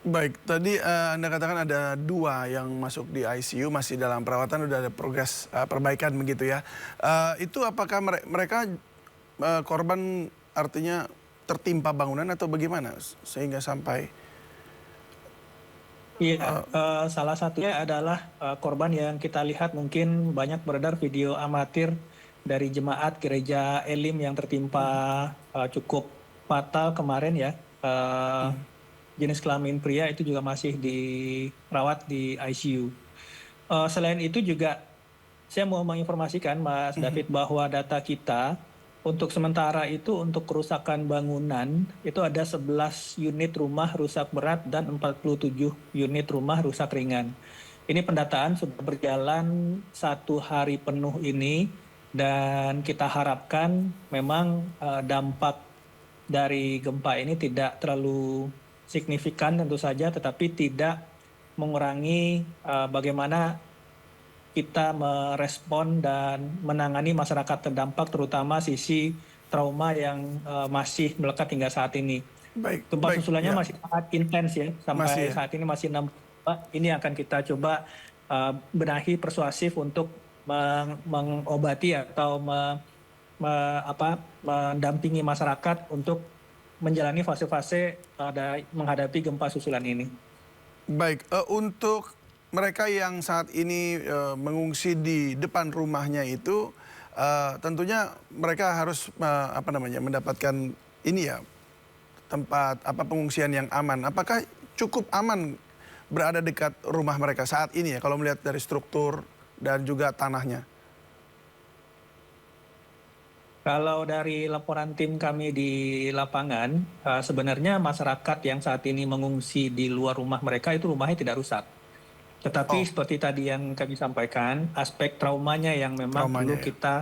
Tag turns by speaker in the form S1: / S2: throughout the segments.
S1: Baik, tadi Anda katakan ada 2 yang masuk di ICU, masih dalam perawatan, udah ada progres perbaikan begitu ya. Itu apakah mereka korban artinya tertimpa bangunan atau bagaimana sehingga sampai
S2: Iya,
S1: eee,
S2: salah satunya adalah, korban yang kita lihat mungkin banyak beredar video amatir dari jemaat gereja Elim yang tertimpa,
S1: mhm
S2: cukup fatal kemarin ya,
S1: mhm,
S2: jenis kelamin pria itu juga masih dirawat di ICU. Selain itu juga saya mau menginformasikan Mas
S1: mhm.
S2: David bahwa data kita untuk sementara itu untuk kerusakan bangunan itu ada 11 unit rumah rusak berat dan 47 unit rumah rusak ringan. Ini pendataan sudah berjalan 1 hari penuh ini dan kita harapkan memang dampak dari gempa ini tidak terlalu signifikan tentu saja, tetapi tidak mengurangi bagaimana kita merespon dan menangani masyarakat terdampak, terutama sisi trauma yang masih melekat hingga saat ini.
S1: Baik
S2: Gempa
S1: baik,
S2: susulannya
S1: ya,
S2: masih sangat intens ya,
S1: masih
S2: sampai
S1: ya?
S2: saat ini masih 6. Ini akan kita coba benahi persuasif untuk mengobati atau mendampingi masyarakat untuk menjalani fase-fase menghadapi gempa susulan ini.
S1: Baik, untuk mereka yang saat ini, mengungsi di depan rumahnya itu, tentunya mereka harus, apa namanya, mendapatkan ini ya, tempat apa, pengungsian yang aman. Apakah cukup aman berada dekat rumah mereka saat ini ya, kalau melihat dari struktur dan juga tanahnya?
S2: Kalau dari laporan tim kami di lapangan, sebenarnya masyarakat yang saat ini mengungsi di luar rumah mereka itu rumahnya tidak rusak. Tetapi
S1: Oh,
S2: seperti tadi yang kami sampaikan, aspek traumanya yang memang
S1: traumanya
S2: perlu
S1: ya?
S2: kita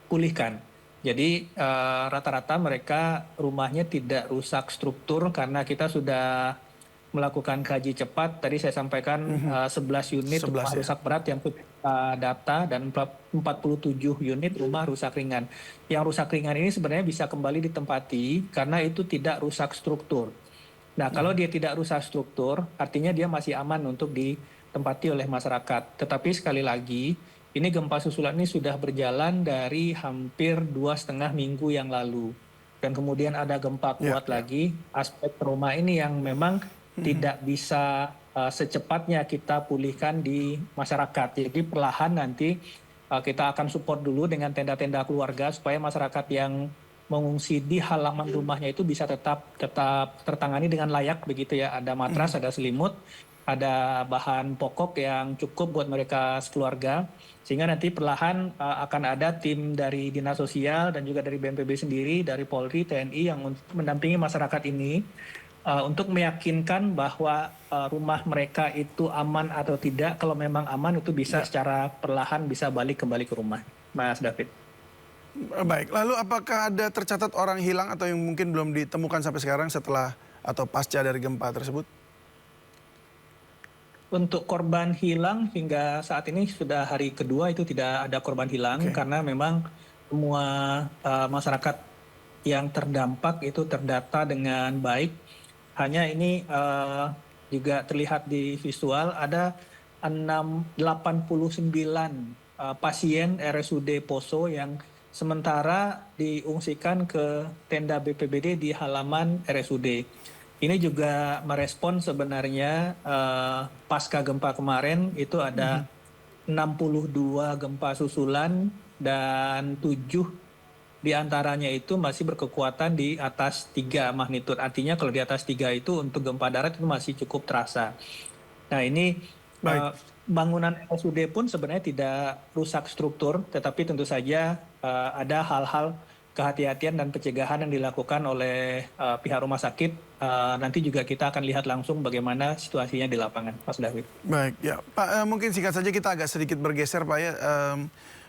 S2: pulihkan. Jadi rata-rata mereka rumahnya tidak rusak struktur karena kita sudah melakukan kaji cepat. Tadi saya sampaikan
S1: Mhm,
S2: 11 unit
S1: 11
S2: rumah
S1: ya?
S2: rusak berat yang sudah kita data dan 47 unit rumah rusak ringan. Yang rusak ringan ini sebenarnya bisa kembali ditempati karena itu tidak rusak struktur. Nah, kalau
S1: Mhm,
S2: dia tidak rusak struktur, artinya dia masih aman untuk ditempati oleh masyarakat. Tetapi sekali lagi, ini gempa susulan ini sudah berjalan dari hampir 2,5 minggu yang lalu. Dan kemudian ada gempa
S1: ya
S2: kuat
S1: ya,
S2: lagi, aspek trauma ini yang memang
S1: mhm,
S2: tidak bisa secepatnya kita pulihkan di masyarakat. Jadi perlahan nanti kita akan support dulu dengan tenda-tenda keluarga supaya masyarakat yang mengungsi di halaman rumahnya itu bisa tetap tetap tertangani dengan layak begitu ya. Ada matras,
S1: mhm.
S2: ada selimut, ada bahan pokok yang cukup buat mereka sekeluarga. Sehingga nanti perlahan akan ada tim dari Dinas Sosial dan juga dari BNPB sendiri, dari Polri, TNI yang untuk mendampingi masyarakat ini untuk meyakinkan bahwa rumah mereka itu aman atau tidak. Kalau memang aman itu bisa
S1: Ya,
S2: secara perlahan bisa balik kembali ke rumah, Mas David.
S1: baik. Lalu apakah ada tercatat orang hilang atau yang mungkin belum ditemukan sampai sekarang setelah atau pasca dari gempa tersebut?
S2: Untuk korban hilang hingga saat ini sudah hari kedua itu tidak ada korban hilang
S1: Oke.
S2: karena memang semua masyarakat yang terdampak itu terdata dengan baik. Hanya ini juga terlihat di visual ada 89 pasien RSUD Poso yang sementara diungsikan ke tenda BPBD di halaman RSUD. Ini juga merespon sebenarnya pasca gempa kemarin itu
S1: Mhm.
S2: ada 62 gempa susulan dan 7 di antaranya itu masih berkekuatan di atas 3 magnitudo. Artinya kalau di atas 3 itu untuk gempa darat itu masih cukup terasa. Nah ini
S1: Baik.
S2: bangunan RSUD pun sebenarnya tidak rusak struktur, tetapi tentu saja ada hal-hal kehati-hatian dan pencegahan yang dilakukan oleh pihak rumah sakit. Nanti juga kita akan lihat langsung bagaimana situasinya di lapangan, Mas David.
S1: Baik, ya Pak, mungkin singkat saja kita agak sedikit bergeser Pak ya,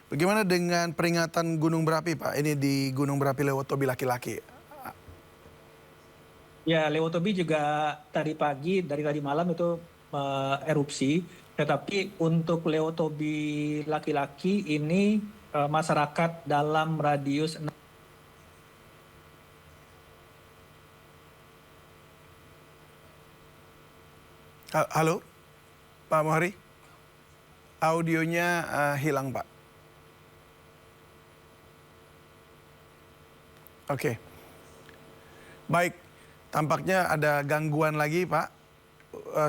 S1: bagaimana dengan peringatan gunung berapi Pak? Ini di Gunung Berapi Lewotobi laki-laki.
S2: Ya, Lewotobi juga tadi pagi, dari tadi malam itu erupsi, tetapi untuk Lewotobi laki-laki ini masyarakat dalam radius
S1: Halo, Pak Muhari? Audionya hilang, Pak. Oke. Baik, tampaknya ada gangguan lagi, Pak.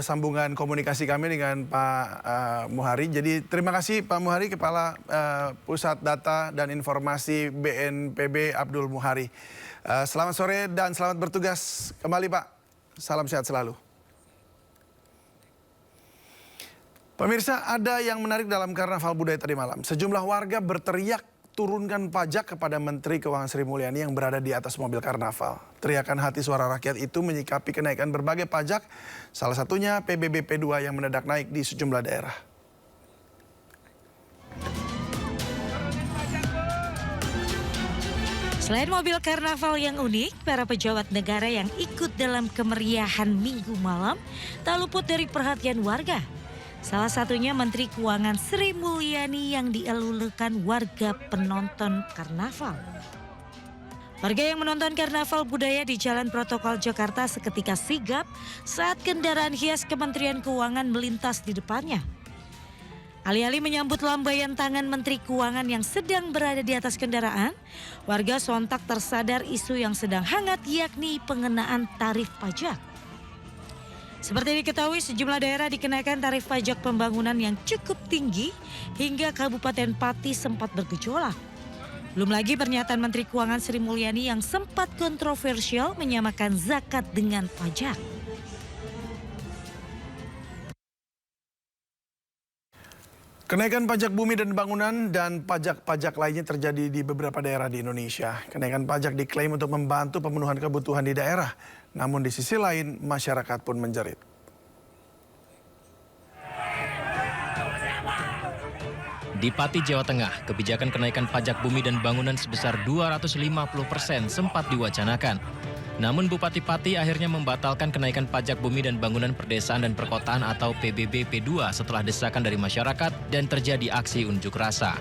S1: Sambungan komunikasi kami dengan Pak Muhari. Jadi terima kasih Pak Muhari, Kepala Pusat Data dan Informasi BNPB Abdul Muhari. Selamat sore dan selamat bertugas kembali, Pak. Salam sehat selalu. Pemirsa, ada yang menarik dalam Karnaval Budaya tadi malam. Sejumlah warga berteriak turunkan pajak kepada Menteri Keuangan Sri Mulyani yang berada di atas mobil karnaval. Teriakan hati suara rakyat itu menyikapi kenaikan berbagai pajak, salah satunya PBB P2 yang mendadak naik di sejumlah daerah.
S3: Selain mobil karnaval yang unik, para pejabat negara yang ikut dalam kemeriahan Minggu malam tak luput dari perhatian warga. Salah satunya Menteri Keuangan Sri Mulyani yang dielulukan warga penonton karnaval. Warga yang menonton karnaval budaya di Jalan Protokol Jakarta seketika sigap saat kendaraan hias Kementerian Keuangan melintas di depannya. Alih-alih menyambut lambaian tangan Menteri Keuangan yang sedang berada di atas kendaraan, warga sontak tersadar isu yang sedang hangat, yakni pengenaan tarif pajak. Seperti diketahui, sejumlah daerah dikenakan tarif pajak pembangunan yang cukup tinggi hingga Kabupaten Pati sempat bergejolak. Belum lagi pernyataan Menteri Keuangan Sri Mulyani yang sempat kontroversial menyamakan zakat dengan pajak.
S1: Kenaikan pajak bumi dan bangunan dan pajak-pajak lainnya terjadi di beberapa daerah di Indonesia. Kenaikan pajak diklaim untuk membantu pemenuhan kebutuhan di daerah. Namun di sisi lain, masyarakat pun menjerit.
S4: Di Pati, Jawa Tengah, kebijakan kenaikan pajak bumi dan bangunan sebesar 250% sempat diwacanakan. Namun Bupati Pati akhirnya membatalkan kenaikan pajak bumi dan bangunan perdesaan dan perkotaan atau PBB P2 setelah desakan dari masyarakat dan terjadi aksi unjuk rasa.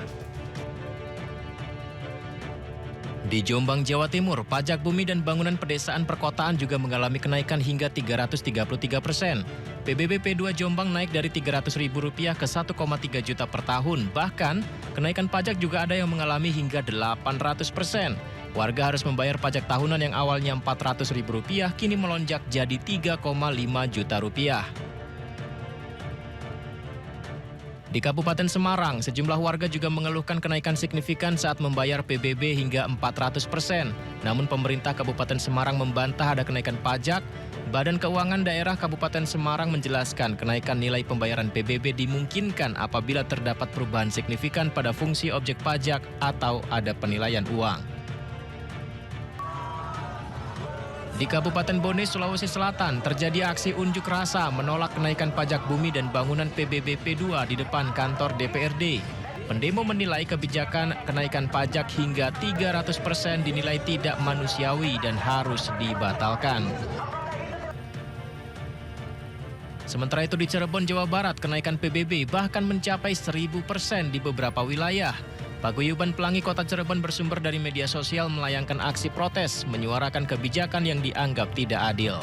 S4: Di Jombang, Jawa Timur, pajak bumi dan bangunan pedesaan perkotaan juga mengalami kenaikan hingga 333%. PBB P2 Jombang naik dari Rp300.000 ke 1,3 juta per tahun. Bahkan, kenaikan pajak juga ada yang mengalami hingga 800%. Warga harus membayar pajak tahunan yang awalnya Rp400.000 kini melonjak jadi Rp3,5 juta. Di Kabupaten Semarang, sejumlah warga juga mengeluhkan kenaikan signifikan saat membayar PBB hingga 400%. Namun pemerintah Kabupaten Semarang membantah ada kenaikan pajak. Badan Keuangan Daerah Kabupaten Semarang menjelaskan kenaikan nilai pembayaran PBB dimungkinkan apabila terdapat perubahan signifikan pada fungsi objek pajak atau ada penilaian uang. Di Kabupaten Bone, Sulawesi Selatan, terjadi aksi unjuk rasa menolak kenaikan pajak bumi dan bangunan PBB P2 di depan kantor DPRD. Pendemo menilai kebijakan kenaikan pajak hingga 300% dinilai tidak manusiawi dan harus dibatalkan. Sementara itu di Cirebon, Jawa Barat, kenaikan PBB bahkan mencapai 1000% di beberapa wilayah. Paguyuban Pelangi Kota Cirebon bersumber dari media sosial melayangkan aksi protes, menyuarakan kebijakan yang dianggap tidak adil.